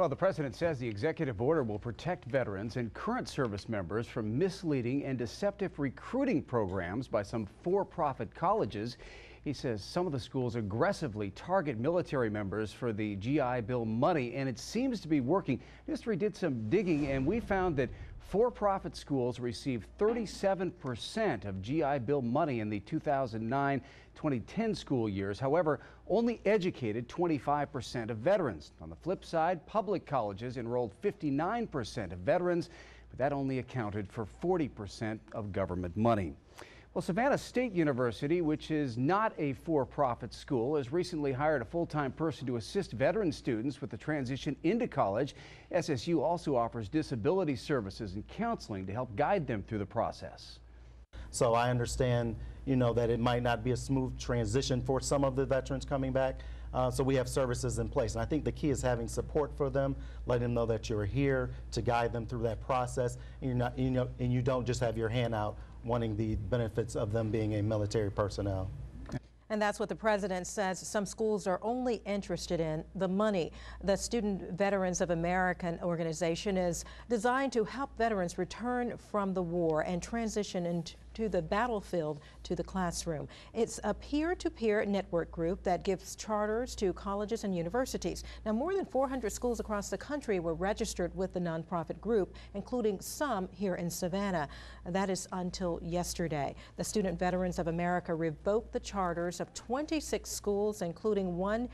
Well, the president says the executive order will protect veterans and current service members from misleading and deceptive recruiting programs by some for-profit colleges. He says some of the schools aggressively target military members for the GI Bill money, and it seems to be working. News 3 did some digging, and we found that for-profit schools received 37% of GI Bill money in the 2009-2010 school years. However, only educated 25% of veterans. On the flip side, public colleges enrolled 59% of veterans, but that only accounted for 40% of government money. Well, Savannah State University, which is not a for-profit school, has recently hired a full-time person to assist veteran students with the transition into college. SSU also offers disability services and counseling to help guide them through the process. So I understand, that it might not be a smooth transition for some of the veterans coming back. So we have services in place. And I think the key is having support for them, letting them know that you're here to guide them through that process. And you don't just have your hand out wanting the benefits of them being a military personnel. And that's what the president says. Some schools are only interested in the money. The Student Veterans of America organization is designed to help veterans return from the war and transition into the battlefield to the classroom. It's a peer-to-peer network group that gives charters to colleges and universities. Now, more than 400 schools across the country were registered with the nonprofit group, including some here in Savannah. That is until yesterday. The Student Veterans of America revoked the charters of 26 schools, including one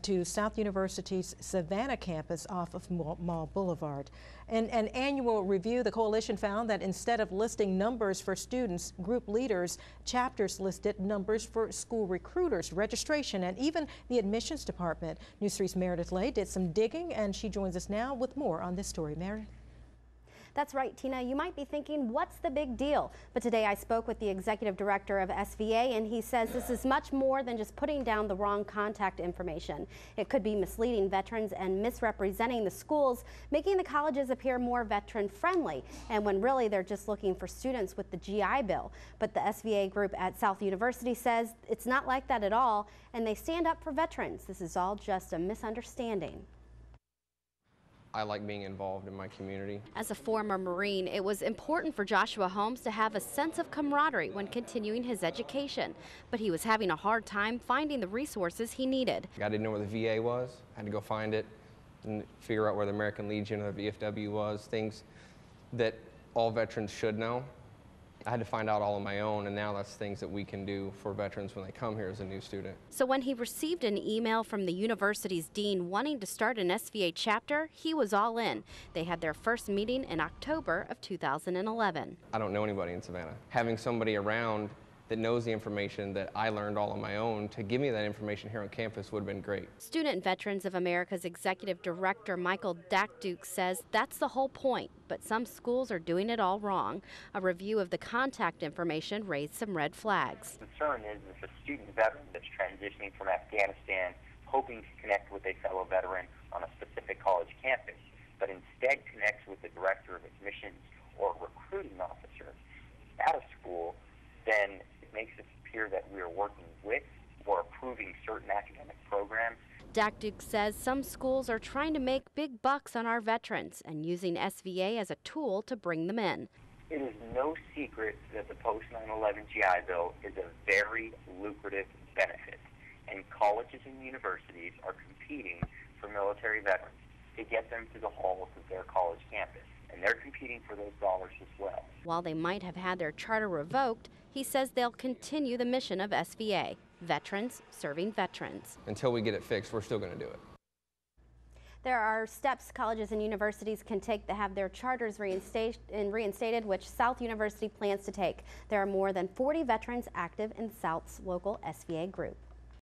to South University's Savannah campus off of Mall Boulevard. In an annual review, the coalition found that instead of listing numbers for students, group leaders, chapters listed numbers for school recruiters, registration, and even the admissions department. News 3's Meredith Lay did some digging, and she joins us now with more on this story. Meredith? That's right, Tina. You might be thinking, what's the big deal? But today I spoke with the executive director of SVA, and he says this is much more than just putting down the wrong contact information. It could be misleading veterans and misrepresenting the schools, making the colleges appear more veteran friendly, and when really they're just looking for students with the GI Bill. But the SVA group at South University says it's not like that at all, and they stand up for veterans. This is all just a misunderstanding. I like being involved in my community. As a former Marine, it was important for Joshua Holmes to have a sense of camaraderie when continuing his education, but he was having a hard time finding the resources he needed. I didn't know where the VA was. I had to go find it and figure out where the American Legion or the VFW was, things that all veterans should know. I had to find out all on my own, and now that's things that we can do for veterans when they come here as a new student. So when he received an email from the university's dean wanting to start an SVA chapter, he was all in. They had their first meeting in October of 2011. I don't know anybody in Savannah. Having somebody around that knows the information that I learned all on my own to give me that information here on campus would have been great. Student Veterans of America's executive director Michael Dakduke says that's the whole point, but some schools are doing it all wrong. A review of the contact information raised some red flags. The concern is if a student veteran that's transitioning from Afghanistan, hoping to connect with a fellow veteran on a specific college campus, but instead connects with the director of admissions or recruiting officer at a school, then it makes it appear that we are working with or approving certain academic programs. Dakduke says some schools are trying to make big bucks on our veterans and using SVA as a tool to bring them in. It is no secret that the post-9/11 GI Bill is a very lucrative benefit, and colleges and universities are competing for military veterans to get them to the halls of their college campus, and they're competing for those dollars as well. While they might have had their charter revoked, he says they'll continue the mission of SVA, veterans serving veterans. Until we get it fixed, we're still going to do it. There are steps colleges and universities can take to have their charters reinstated, which South University plans to take. There are more than 40 veterans active in South's local SVA group.